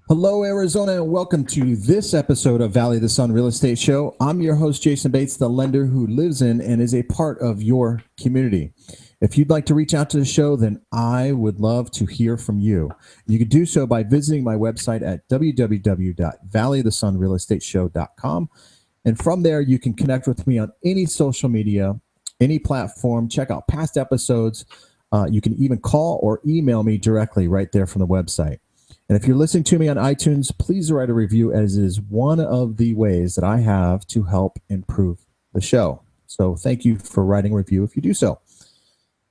Hello, Arizona, and welcome to this episode of Valley of the Sun Real Estate Show. I'm your host, Jayson Bates, the lender who lives in and is a part of your community. If you'd like to reach out to the show, then I would love to hear from you. You can do so by visiting my website at www.valleyofthesunrealestateshow.com. And from there, you can connect with me on any social media, any platform, check out past episodes. You can even call or email me directly right there from the website. And if you're listening to me on iTunes, please write a review, as it is one of the ways that I have to help improve the show. So thank you for writing a review if you do so.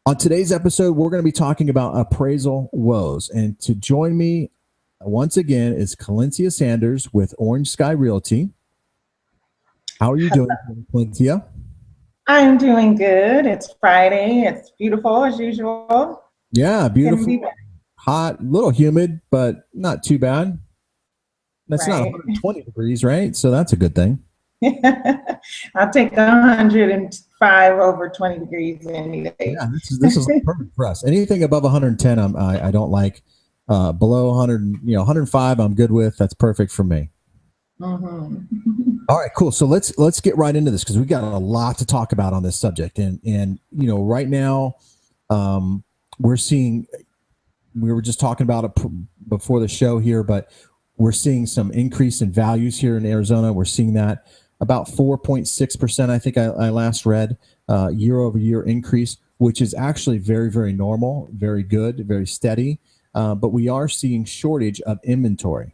On today's episode, we're going to be talking about appraisal woes. And to join me once again is Kalencia Sanders with Orange Sky Realty. How are you doing, Kalencia? I'm doing good. It's Friday. It's beautiful as usual. Yeah, beautiful. Hot, little humid, but not too bad. That's right. Not 120 degrees, right? So that's a good thing. I'll take 105 over 20 degrees any day. Yeah, this is perfect for us. Anything above 110, I don't like. Below 100, 105, I'm good with. That's perfect for me. Mm-hmm. All right, cool. So let's get right into this because we've got a lot to talk about on this subject. And right now, we're seeing. We were just talking about it before the show here, but we're seeing some increase in values here in Arizona. We're seeing that about 4.6%. I think I last read year over year increase, which is actually very, very normal, very good, very steady. But we are seeing shortage of inventory.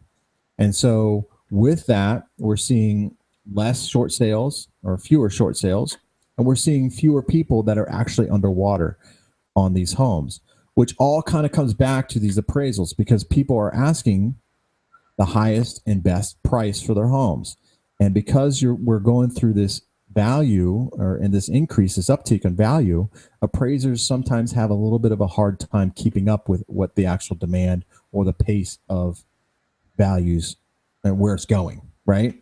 And so with that, we're seeing less short sales or fewer short sales, and we're seeing fewer people that are actually underwater on these homes, which all kind of comes back to these appraisals because people are asking the highest and best price for their homes. And because we're going through this value and this increase, this uptick in value, appraisers sometimes have a little bit of a hard time keeping up with what the actual demand or the pace of values and where it's going, right?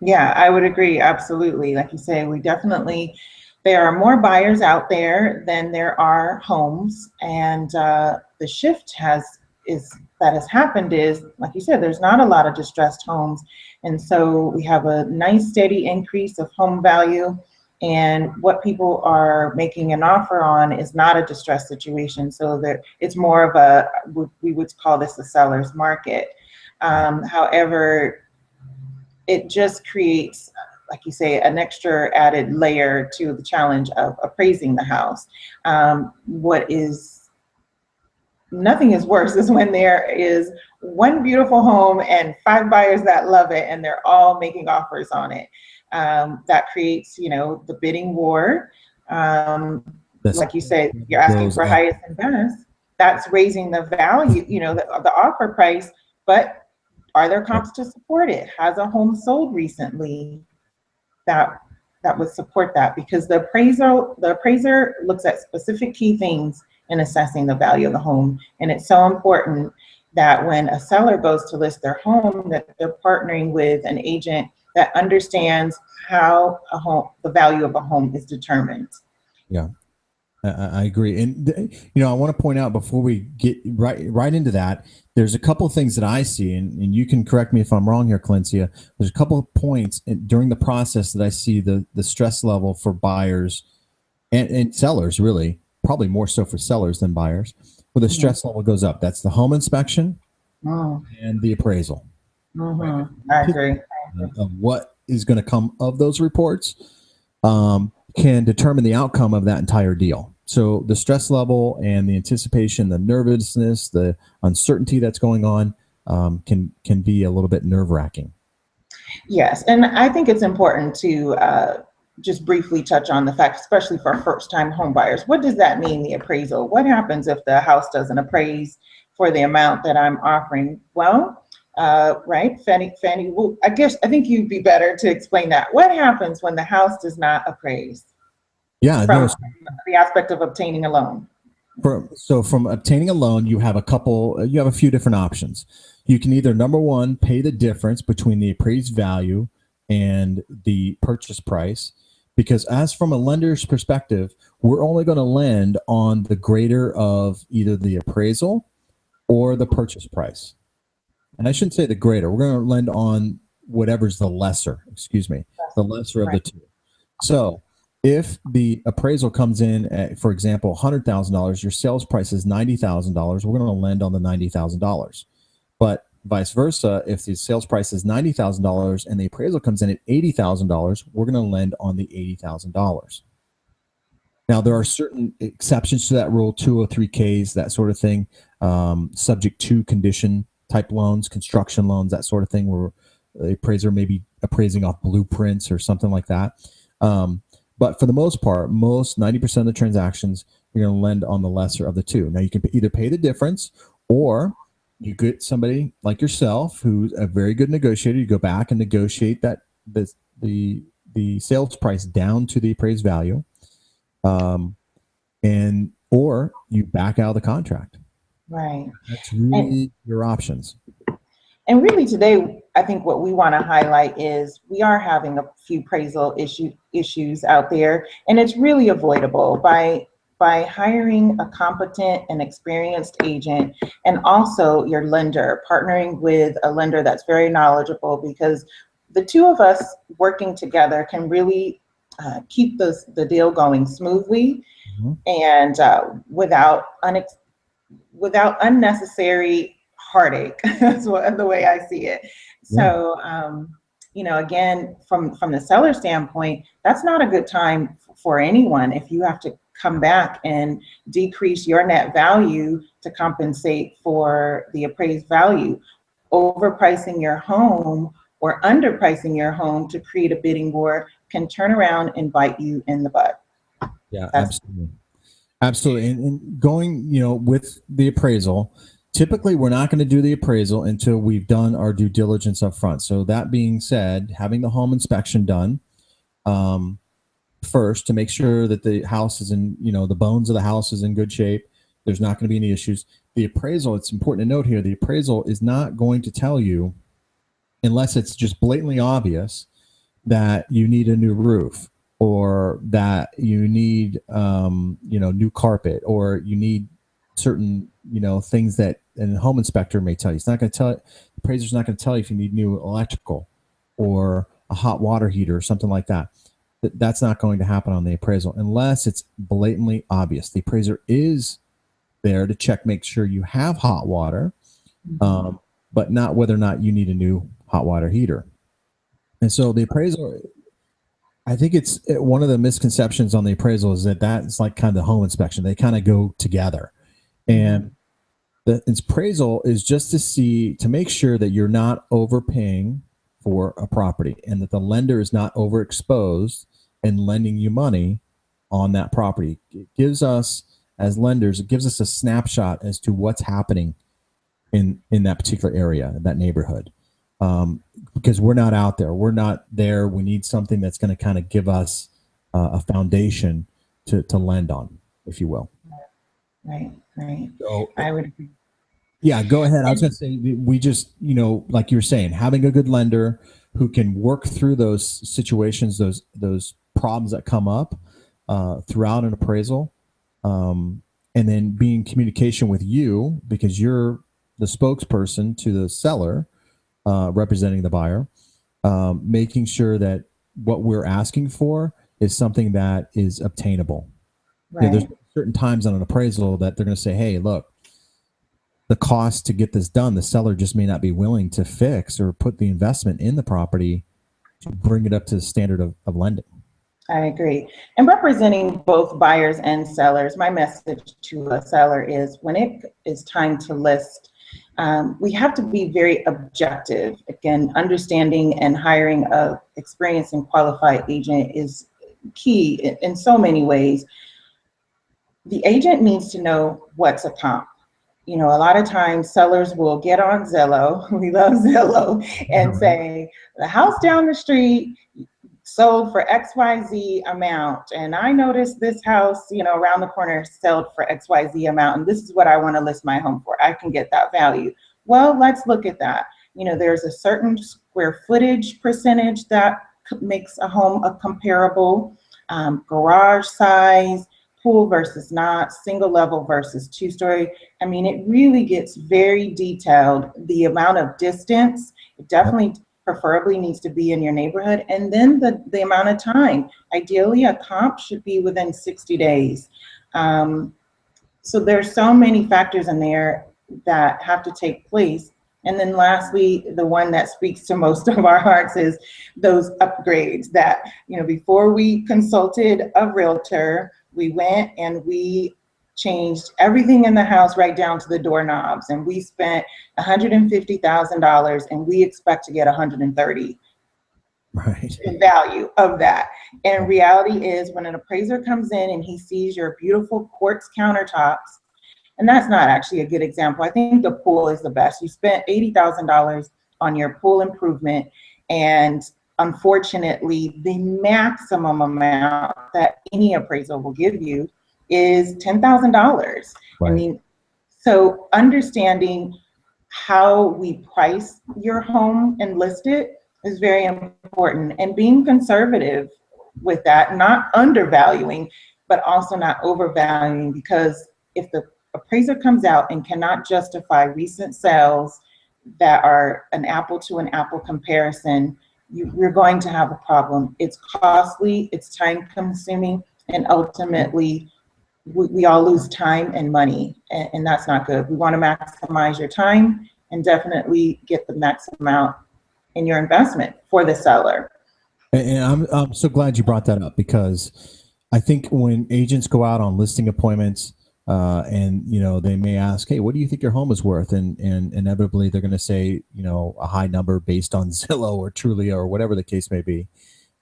Yeah, I would agree. Absolutely. Like you say, there are more buyers out there than there are homes, and the shift that has happened is, like you said, there's not a lot of distressed homes, and so we have a nice steady increase of home value, and what people are making an offer on is not a distressed situation, so that it's more of we would call this a seller's market. However, it just creates, like you say, an extra added layer to the challenge of appraising the house. Nothing is worse is when there is one beautiful home and 5 buyers that love it and they're all making offers on it. That creates, the bidding war. Like you said, you're asking for highest and best. That's raising the value, the offer price, but are there comps to support it? Has a home sold recently that would support that? Because the appraiser looks at specific key things in assessing the value of the home. And it's so important that when a seller goes to list their home, that they're partnering with an agent that understands how the value of a home is determined. Yeah. I agree. And, I want to point out before we get right into that, there's a couple of things that I see, and you can correct me if I'm wrong here, Kalencia. There's a couple of points during the process that I see the stress level for buyers and sellers, really, probably more so for sellers than buyers, where the stress level goes up. That's the home inspection and the appraisal. Right? I agree. Of what is going to come of those reports can determine the outcome of that entire deal. So the stress level and the anticipation, the nervousness, the uncertainty that's going on can be a little bit nerve-wracking. Yes, and I think it's important to just briefly touch on the fact, especially for first-time home buyers. What does that mean, the appraisal? What happens if the house doesn't appraise for the amount that I'm offering? Well, right, Fanny, well, I think you'd be better to explain that. What happens when the house does not appraise? Yeah, from the aspect of obtaining a loan. From obtaining a loan, you have a few different options. You can either, number one, pay the difference between the appraised value and the purchase price, because as from a lender's perspective, we're only going to lend on the greater of either the appraisal or the purchase price. and I shouldn't say the greater. We're going to lend on whatever's the lesser, excuse me, the lesser of the two. So if the appraisal comes in at, for example, $100,000, your sales price is $90,000, we're going to lend on the $90,000. But vice versa, if the sales price is $90,000 and the appraisal comes in at $80,000, we're going to lend on the $80,000. Now, there are certain exceptions to that rule, 203Ks, that sort of thing, subject to condition type loans, construction loans, that sort of thing, where the appraiser may be appraising off blueprints or something like that. But for the most part, 90% of the transactions, you're going to lend on the lesser of the two. Now, you can either pay the difference, or you get somebody like yourself who's a very good negotiator. You go back and negotiate that the sales price down to the appraised value. Or you back out of the contract. Right. That's really your options. And really today, I think what we want to highlight is we are having a few appraisal issues out there, and it's really avoidable by hiring a competent and experienced agent, and also your lender, partnering with a lender that's very knowledgeable, because the two of us working together can really keep the deal going smoothly, and without unnecessary heartache. That's the way I see it. So, again, from the seller standpoint, that's not a good time for anyone if you have to come back and decrease your net value to compensate for the appraised value. Overpricing your home or underpricing your home to create a bidding war can turn around and bite you in the butt. Yeah, absolutely. Absolutely. And going, with the appraisal, typically we're not going to do the appraisal until we've done our due diligence up front. So that being said, having the home inspection done first to make sure that the house is in, the bones of the house is in good shape. There's not going to be any issues. The appraisal, it's important to note here, the appraisal is not going to tell you, unless it's just blatantly obvious, that you need a new roof, or that you need, new carpet, or you need certain, things that a home inspector may tell you. It's not going to tell, the appraiser's not going to tell you if you need new electrical or a hot water heater or something like that. That's not going to happen on the appraisal unless it's blatantly obvious. The appraiser is there to check, make sure you have hot water, but not whether or not you need a new hot water heater. And so the appraisal, I think it's one of the misconceptions on the appraisal is that that's like kind of the home inspection. They kind of go together. And the appraisal is just to make sure that you're not overpaying for a property, and that the lender is not overexposed and lending you money on that property. It gives us, as lenders, it gives us a snapshot as to what's happening in that particular area, that neighborhood. Because we're not out there, we're not there. We need something that's going to kind of give us a foundation to lend on, if you will. Right. So, I would agree. Yeah, go ahead. I was going to say, we just, like you were saying, having a good lender who can work through those situations, those problems that come up throughout an appraisal, and then be in communication with you, because you're the spokesperson to the seller, representing the buyer, making sure that what we're asking for is something that is obtainable. Right. There's certain times on an appraisal that they're going to say, hey, look, the cost to get this done, the seller just may not be willing to fix or put the investment in the property to bring it up to the standard of lending. I agree. And representing both buyers and sellers, my message to a seller is, when it is time to list, we have to be very objective. Again, understanding and hiring an experienced and qualified agent is key in so many ways. The agent needs to know what's a comp. A lot of times sellers will get on Zillow, we love Zillow, and say, the house down the street sold for XYZ amount, and I noticed this house, around the corner sold for XYZ amount, and this is what I want to list my home for. I can get that value. Well, let's look at that. There's a certain square footage percentage that makes a home a comparable, garage size, pool versus not, single level versus 2-story. I mean, it really gets very detailed. The amount of distance, it definitely preferably needs to be in your neighborhood. And then the amount of time. Ideally, a comp should be within 60 days. So there's so many factors in there that have to take place. And then lastly, the one that speaks to most of our hearts is those upgrades that, you know, before we consulted a realtor, we went and we changed everything in the house right down to the doorknobs. And we spent $150,000 and we expect to get 130 right in value of that. And reality is when an appraiser comes in and he sees your beautiful quartz countertops, and that's not actually a good example. I think the pool is the best. You spent $80,000 on your pool improvement, and unfortunately, the maximum amount that any appraisal will give you is $10,000. Right. I mean, so understanding how we price your home and list it is very important, and being conservative with that, not undervaluing, but also not overvaluing, because if the appraiser comes out and cannot justify recent sales that are an apple to an apple comparison, you're going to have a problem. It's costly, it's time consuming, and ultimately we all lose time and money, and that's not good. We want to maximize your time and definitely get the maximum amount in your investment for the seller. And I'm so glad you brought that up, because I think when agents go out on listing appointments, and you know, they may ask, hey, what do you think your home is worth? And inevitably they're going to say, you know, a high number based on Zillow or Trulia or whatever the case may be.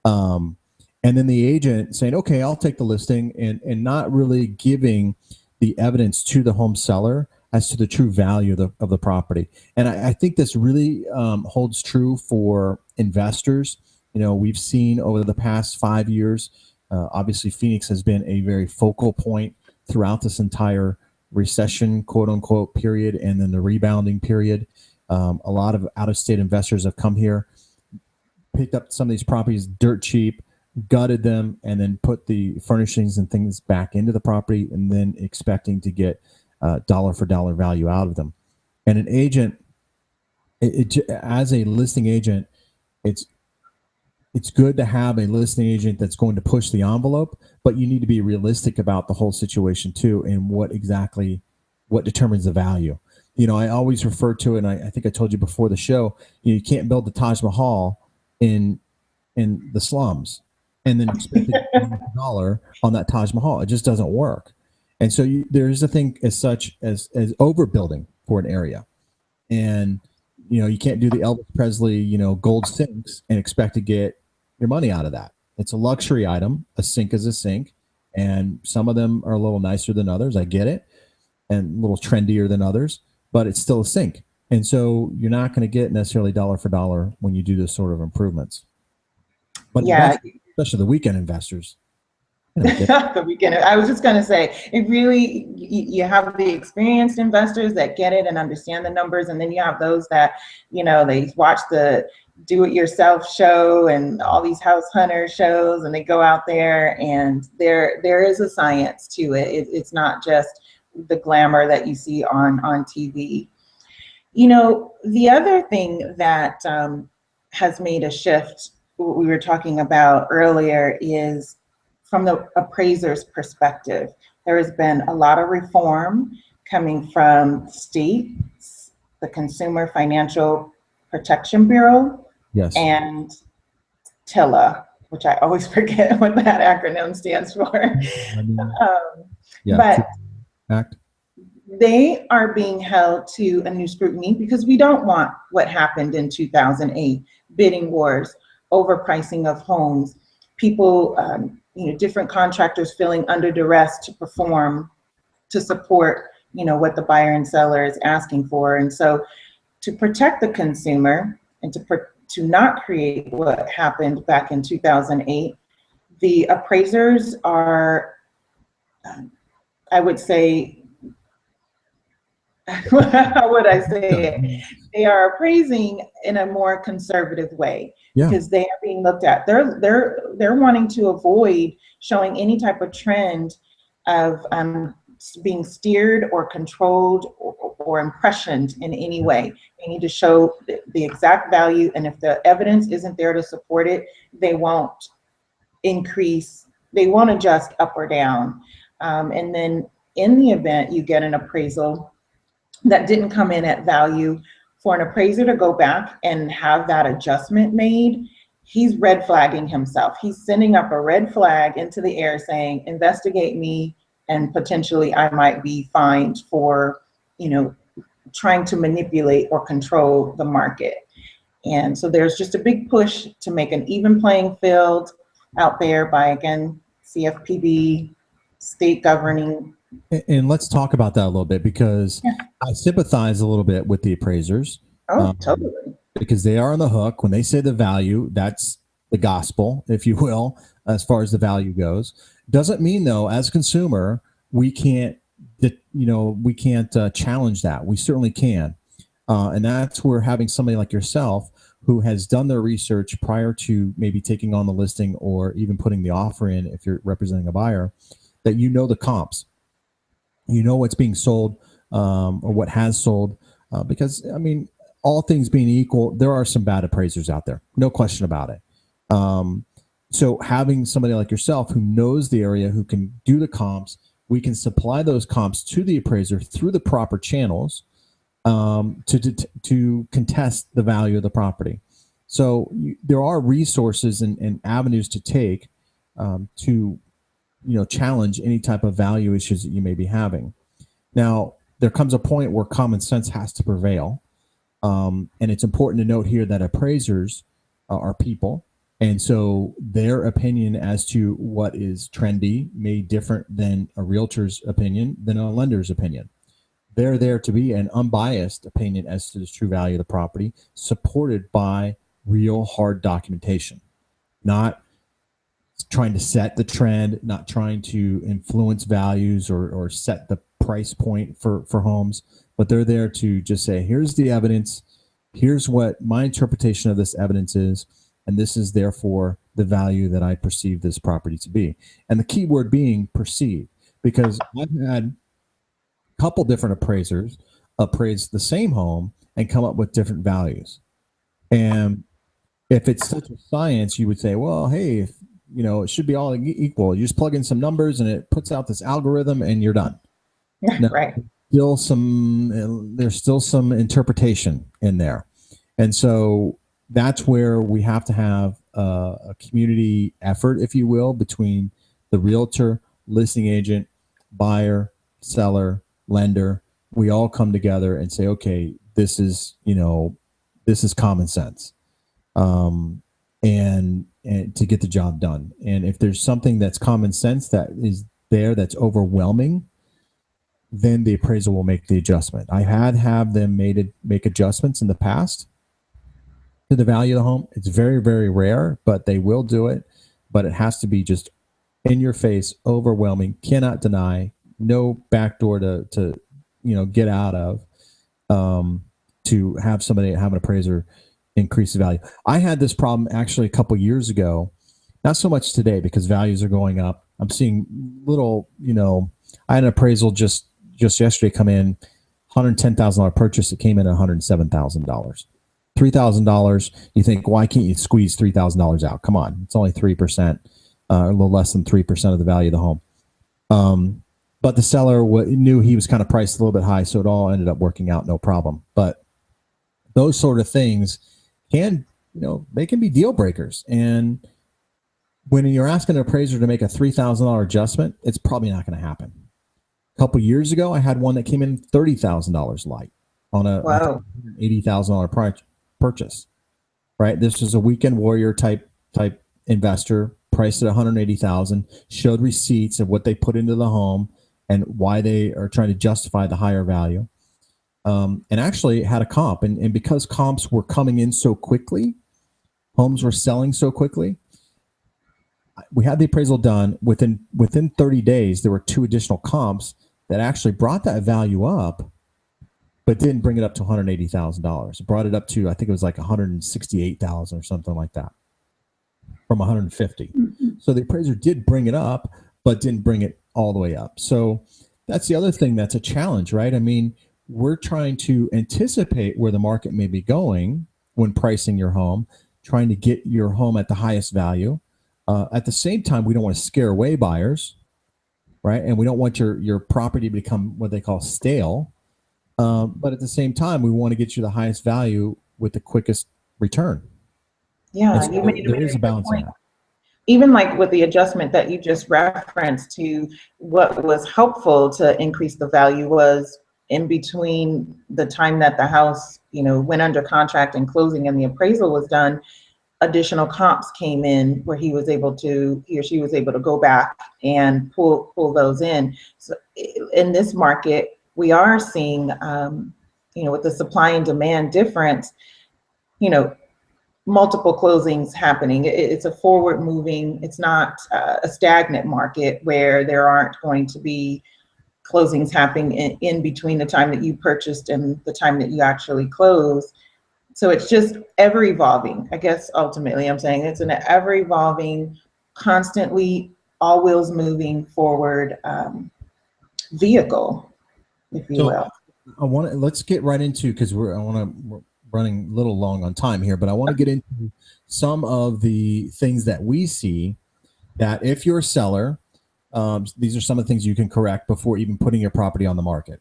And then the agent saying, okay, I'll take the listing, and not really giving the evidence to the home seller as to the true value of the property. And I think this really holds true for investors. You know, we've seen over the past 5 years, obviously Phoenix has been a very focal point throughout this entire recession, quote unquote, period, and then the rebounding period. A lot of out-of-state investors have come here, picked up some of these properties dirt cheap, gutted them, and then put the furnishings and things back into the property, and then expecting to get dollar for dollar value out of them. And an agent, as a listing agent, it's good to have a listing agent that's going to push the envelope, but you need to be realistic about the whole situation too, and what determines the value. You know, I always refer to it, and I think I told you before the show, you can't build the Taj Mahal in the slums and then expect to get $1 on that Taj Mahal. It just doesn't work. And so there is a thing as such as overbuilding for an area. And, you know, you can't do the Elvis Presley, you know, gold sinks and expect to get your money out of that. It's a luxury item. A sink is a sink. And some of them are a little nicer than others. I get it. And a little trendier than others, but it's still a sink. And so you're not going to get necessarily dollar for dollar when you do this sort of improvements. But yeah, especially the weekend investors. The weekend. I was just going to say, it really, you have the experienced investors that get it and understand the numbers, and then you have those that, you know, they watch the do-it-yourself show and all these house hunter shows, and they go out there, and there is a science to it. It's not just the glamour that you see on TV. You know, the other thing that has made a shift, what we were talking about earlier, is from the appraiser's perspective. There has been a lot of reform coming from states, the Consumer Financial Protection Bureau, yes, and TILA, which I always forget what that acronym stands for. But Act. They are being held to a new scrutiny because we don't want what happened in 2008, bidding wars, overpricing of homes, people, you know, different contractors feeling under duress to perform, to support, you know, what the buyer and seller is asking for. And so to protect the consumer and to not create what happened back in 2008, the appraisers are, I would say, how would I say it? They are appraising in a more conservative way, because they are being looked at. They're wanting to avoid showing any type of trend of being steered or controlled or impressioned in any way. They need to show the exact value, and if the evidence isn't there to support it, they won't increase, they won't adjust up or down. And then in the event you get an appraisal that didn't come in at value, for an appraiser to go back and have that adjustment made, he's red flagging himself. He's sending up a red flag into the air saying, investigate me, and potentially I might be fined for, trying to manipulate or control the market. And so there's just a big push to make an even playing field out there by, again, CFPB, state governing. And let's talk about that a little bit, because I sympathize a little bit with the appraisers. Oh, totally. Because they are on the hook. When they say the value, that's the gospel, if you will, as far as the value goes. Doesn't mean, though, as a consumer, we can't challenge that. We certainly can. And that's where having somebody like yourself who has done their research prior to maybe taking on the listing or even putting the offer in, if you're representing a buyer, that the comps, what's being sold or what has sold. Because, I mean, all things being equal, there are some bad appraisers out there. No question about it. So having somebody like yourself who knows the area, who can do the comps, we can supply those comps to the appraiser through the proper channels to contest the value of the property. So there are resources and avenues to take to challenge any type of value issues that you may be having. Now, there comes a point where common sense has to prevail. And it's important to note here that appraisers are people. And so their opinion as to what is trendy may differ than a realtor's opinion, than a lender's opinion. They're there to be an unbiased opinion as to the true value of the property, supported by real hard documentation, not trying to set the trend, not trying to influence values or set the price point for homes, but they're there to just say, here's the evidence, here's what my interpretation of this evidence is, and this is therefore the value that I perceive this property to be. And the key word being perceived, because I've had a couple different appraisers appraise the same home and come up with different values. And if it's such a science, you would say, well, hey, it should be all equal. You just plug in some numbers and it puts out this algorithm and you're done. Now, right. There's still some interpretation in there. And so that's where we have to have a community effort, if you will, between the realtor, listing agent, buyer, seller, lender. We all come together and say, okay, this is common sense. And to get the job done. And if there's something that's common sense that is there that's overwhelming, then the appraiser will make the adjustment. I have them make adjustments in the past to the value of the home. It's very, very rare, but they will do it. But it has to be just in your face, overwhelming, cannot deny, no backdoor to get out of, to have an appraiser increase the value. I had this problem actually a couple years ago, not so much today because values are going up. I'm seeing little, I had an appraisal just yesterday come in, $110,000 purchase. It came in at $107,000. $3,000. You think, why can't you squeeze $3,000 out? Come on, it's only 3%, a little less than 3% of the value of the home. But the seller knew he was kind of priced a little bit high, so it all ended up working out no problem. But those sort of things they can be deal breakers. And when you're asking an appraiser to make a $3,000 adjustment, it's probably not going to happen. A couple years ago, I had one that came in $30,000 light on a $80,000 purchase. Right, this was a weekend warrior type investor, priced at $180,000, showed receipts of what they put into the home and why they are trying to justify the higher value. And actually had a comp. And because comps were coming in so quickly, homes were selling so quickly, we had the appraisal done. Within 30 days, there were 2 additional comps that actually brought that value up, but didn't bring it up to $180,000. It brought it up to, I think it was like $168,000 or something like that from $150,000. So the appraiser did bring it up, but didn't bring it all the way up. So that's the other thing that's a challenge, right? I mean, we're trying to anticipate where the market may be going when pricing your home, trying to get your home at the highest value. At the same time, we don't want to scare away buyers, right? And we don't want your property to become what they call stale. But at the same time, we want to get you the highest value with the quickest return. Yeah, So you made a there very is a good balance in point. that. Even like with the adjustment that you just referenced to, what was helpful to increase the value was in between the time that the house, went under contract and closing and the appraisal was done, additional comps came in where he or she was able to go back and pull those in. So in this market, we are seeing, with the supply and demand difference, you know, multiple closings happening. It's a forward moving, it's not a stagnant market where there aren't going to be closings happening in between the time that you purchased and the time that you actually close. So it's just ever evolving. I guess ultimately I'm saying it's an ever evolving, constantly all wheels moving forward vehicle, if you So will. let's get right into, because we're running a little long on time here, but I want to get into some of the things that we see that if you're a seller, these are some of the things you can correct before even putting your property on the market.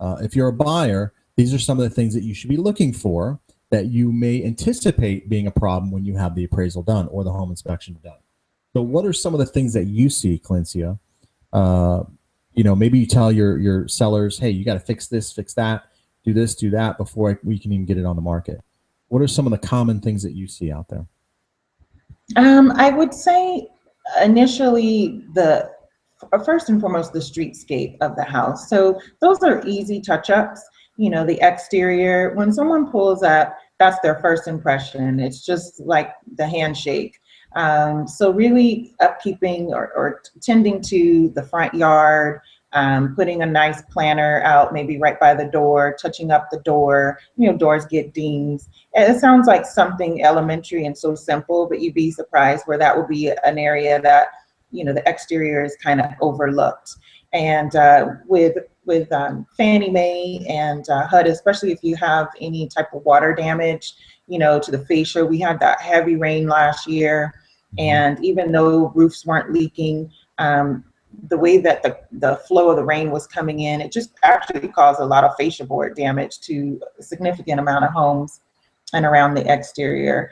If you're a buyer, these are some of the things that you should be looking for that you may anticipate being a problem when you have the appraisal done or the home inspection done. So what are some of the things that you see, Kalencia? Maybe you tell your sellers, hey, you got to fix this, fix that, do this, do that before we can even get it on the market. What are some of the common things that you see out there? I would say initially first and foremost, the streetscape of the house. So those are easy touch-ups. The exterior, when someone pulls up, that's their first impression. It's just like the handshake. So really upkeeping or tending to the front yard, putting a nice planter out, maybe right by the door, touching up the door. Doors get dings. It sounds like something elementary and so simple, but you'd be surprised where that would be an area that, the exterior is kind of overlooked. And with Fannie Mae and HUD, especially if you have any type of water damage, to the fascia. We had that heavy rain last year, and even though roofs weren't leaking, the way that the flow of the rain was coming in, it just actually caused a lot of fascia board damage to a significant amount of homes and around the exterior.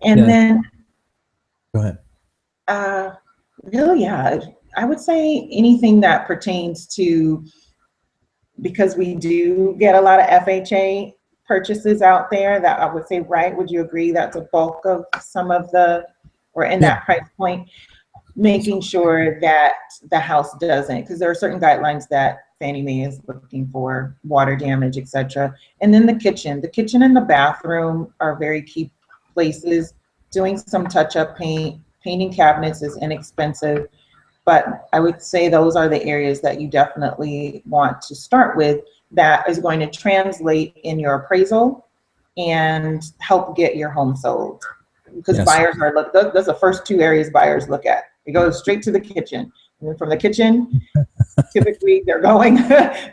And then, go ahead. Really, yeah, I would say anything that pertains to, because we do get a lot of FHA purchases out there, that I would say, right, would you agree that's a bulk of some of or in that price point, making sure that the house doesn't, because there are certain guidelines that Fannie Mae is looking for, water damage, etc. And then the kitchen and the bathroom are very key places. Doing some touch-up painting cabinets is inexpensive, but I would say those are the areas that you definitely want to start with, that is going to translate in your appraisal and help get your home sold. Because buyers that's the first two areas buyers look at. They go straight to the kitchen. And then from the kitchen, typically they're going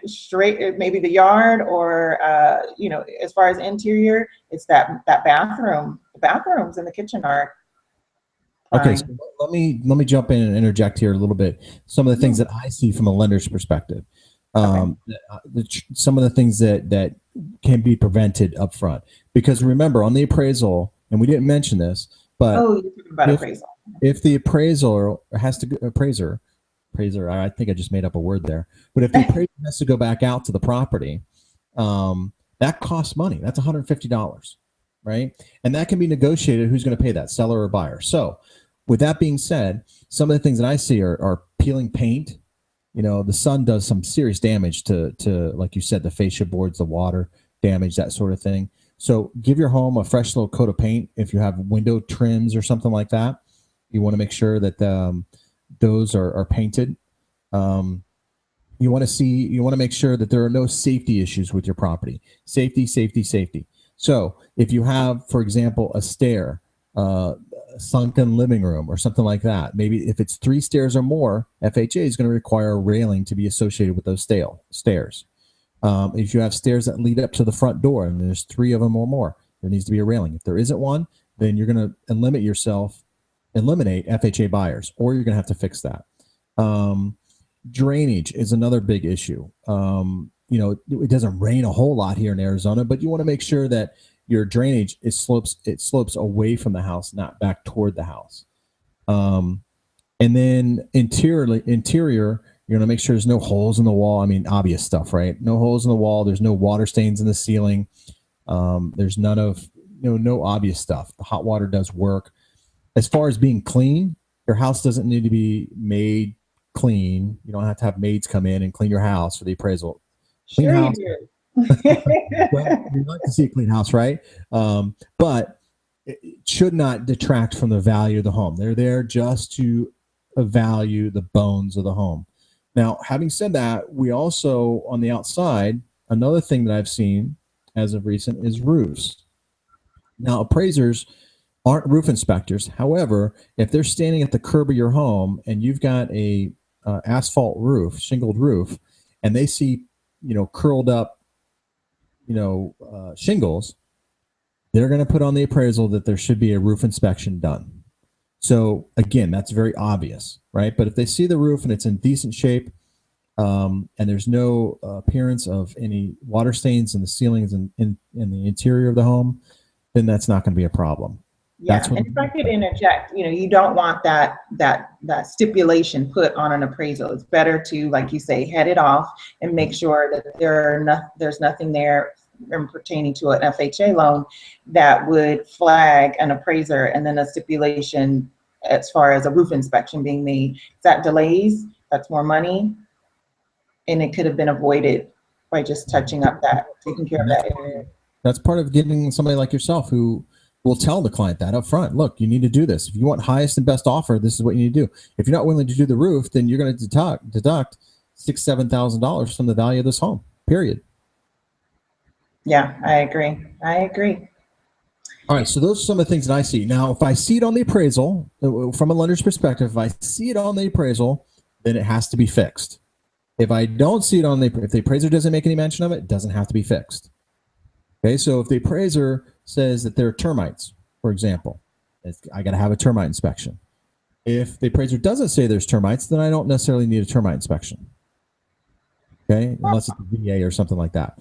straight, maybe the yard, or as far as interior, it's that bathroom. The bathrooms in the kitchen are okay. So let me jump in and interject here a little bit. Some of the things that I see from a lender's perspective. Some of the things that can be prevented up front, because remember, on the appraisal, and we didn't mention this, but you're talking about appraisal. If the appraiser has to appraiser, I think I just made up a word there. But if the appraiser has to go back out to the property, that costs money. That's $150, right? And that can be negotiated. Who's going to pay that, seller or buyer? So, with that being said, some of the things that I see are peeling paint. The sun does some serious damage to like you said, the fascia boards, the water damage, that sort of thing. So give your home a fresh little coat of paint. If you have window trims or something like that, you want to make sure that those are painted. You want to make sure that there are no safety issues with your property. Safety. So if you have, for example, a stair, sunken living room or something like that. Maybe if it's 3 stairs or more, FHA is going to require a railing to be associated with those stairs. If you have stairs that lead up to the front door and there's 3 of them or more, there needs to be a railing. If there isn't one, then you're going to eliminate FHA buyers, or you're going to have to fix that. Drainage is another big issue. It doesn't rain a whole lot here in Arizona, but you want to make sure that your drainage slopes away from the house, not back toward the house. And then interior, you're going to make sure there's no holes in the wall. I mean, obvious stuff, right? No holes in the wall. There's no water stains in the ceiling. There's none of, no obvious stuff. The hot water does work. As far as being clean, your house doesn't need to be made clean. You don't have to have maids come in and clean your house for the appraisal. Clean sure house. You do. Well, you like to see a clean house, right? But it should not detract from the value of the home. They're there just to value the bones of the home. Now, having said that, we also, on the outside, another thing that I've seen as of recent is roofs. Now, appraisers aren't roof inspectors. However, if they're standing at the curb of your home and you've got a asphalt roof, shingled roof, and they see, curled up, shingles, they're going to put on the appraisal that there should be a roof inspection done. So again, that's very obvious, right? But if they see the roof and it's in decent shape, and there's no appearance of any water stains in the ceilings and in the interior of the home, then that's not going to be a problem. Yeah, and if I could interject, you don't want that stipulation put on an appraisal. It's better to, like you say, head it off and make sure that there's nothing there pertaining to an FHA loan that would flag an appraiser, and then a stipulation as far as a roof inspection being made. That delays, that's more money, and it could have been avoided by just taking care of that area. That's part of getting somebody like yourself who will tell the client that up front. Look, you need to do this. If you want highest and best offer, this is what you need to do. If you're not willing to do the roof, then you're going to deduct $6,000-$7,000 from the value of this home, period. Yeah, I agree. All right, so those are some of the things that I see. Now, if I see it on the appraisal, from a lender's perspective, if I see it on the appraisal, then it has to be fixed. If I don't see it if the appraiser doesn't make any mention of it, it doesn't have to be fixed. Okay, so if the appraiser says that there are termites, for example, I got to have a termite inspection. If the appraiser doesn't say there's termites, then I don't necessarily need a termite inspection. Okay, unless it's a VA or something like that.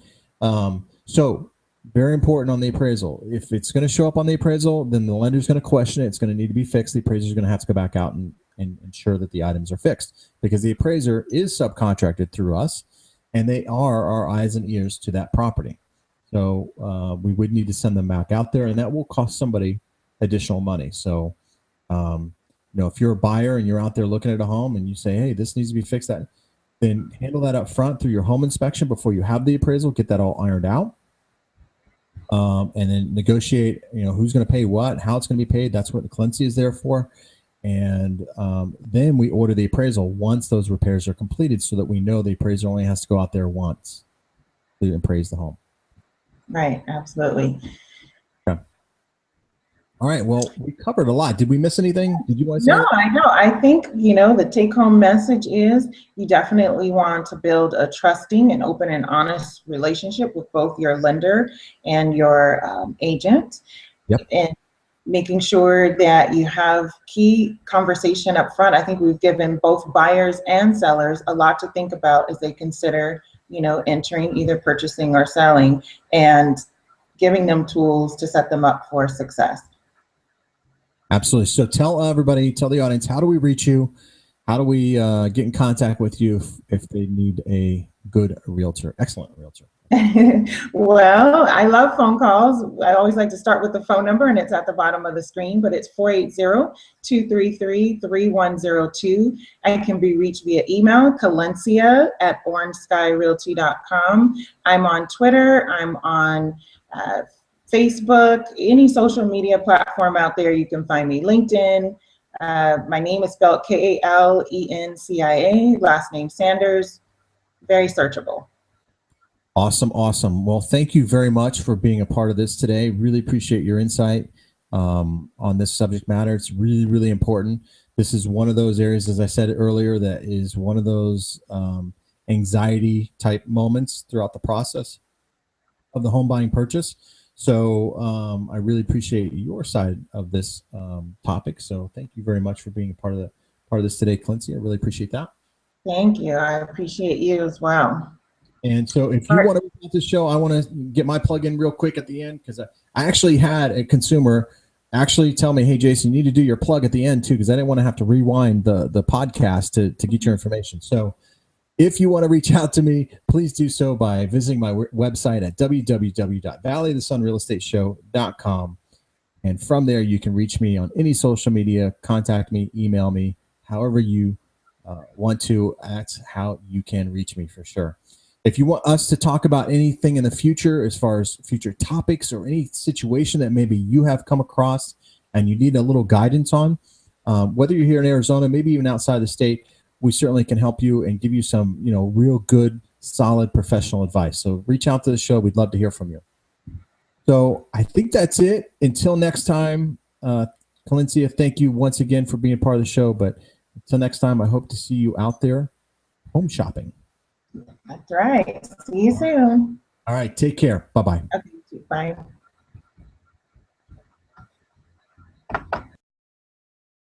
So very important on the appraisal. If it's going to show up on the appraisal, then the lender's going to question it. It's going to need to be fixed. The appraiser is going to have to go back out and ensure that the items are fixed, because the appraiser is subcontracted through us, and they are our eyes and ears to that property. So we would need to send them back out there, and that will cost somebody additional money. So, if you're a buyer and you're out there looking at a home and you say, hey, this needs to be fixed, then handle that up front through your home inspection before you have the appraisal, get that all ironed out. And then negotiate, who's going to pay what, how it's going to be paid. That's what the Kalencia is there for. And then we order the appraisal once those repairs are completed, so that we know the appraiser only has to go out there once to appraise the home. Right, absolutely. Okay. All right, well, we covered a lot. Did we miss anything? Did you want to say? No, I know. I think, the take-home message is you definitely want to build a trusting and open and honest relationship with both your lender and your agent. Yep. And making sure that you have key conversation up front. I think we've given both buyers and sellers a lot to think about as they consider, entering either purchasing or selling, and giving them tools to set them up for success. Absolutely. So tell the audience, how do we reach you? How do we get in contact with you if they need a good realtor, excellent realtor? Well, I love phone calls. I always like to start with the phone number, and it's at the bottom of the screen, but it's 480-233-3102. I can be reached via email, Kalencia@orangeskyrealty.com. I'm on Twitter. I'm on Facebook, any social media platform out there, you can find me. LinkedIn. My name is spelled Kalencia, last name Sanders. Very searchable. Awesome. Well, thank you very much for being a part of this today. Really appreciate your insight. on this subject matter. It's really, really important. This is one of those areas, as I said earlier, that is one of those anxiety type moments throughout the process of the home buying purchase. So I really appreciate your side of this topic. So thank you very much for being a part of this today, Kalencia. I really appreciate that. Thank you. I appreciate you as well. And so if you want to reach out to the show, I want to get my plug in real quick at the end, because I actually had a consumer actually tell me, hey, Jayson, you need to do your plug at the end too, because I didn't want to have to rewind the podcast to get your information. So if you want to reach out to me, please do so by visiting my website at www.valleyofthesunrealestateshow.com. And from there, you can reach me on any social media, contact me, email me, however you want to. That's how you can reach me for sure. If you want us to talk about anything in the future, as far as future topics or any situation that maybe you have come across and you need a little guidance on, whether you're here in Arizona, maybe even outside the state, we certainly can help you and give you some, real good, solid professional advice. So reach out to the show. We'd love to hear from you. So I think that's it. Until next time, Kalencia, thank you once again for being part of the show. But until next time, I hope to see you out there home shopping. That's right. See you soon. All right. Take care. Bye-bye. Okay, bye.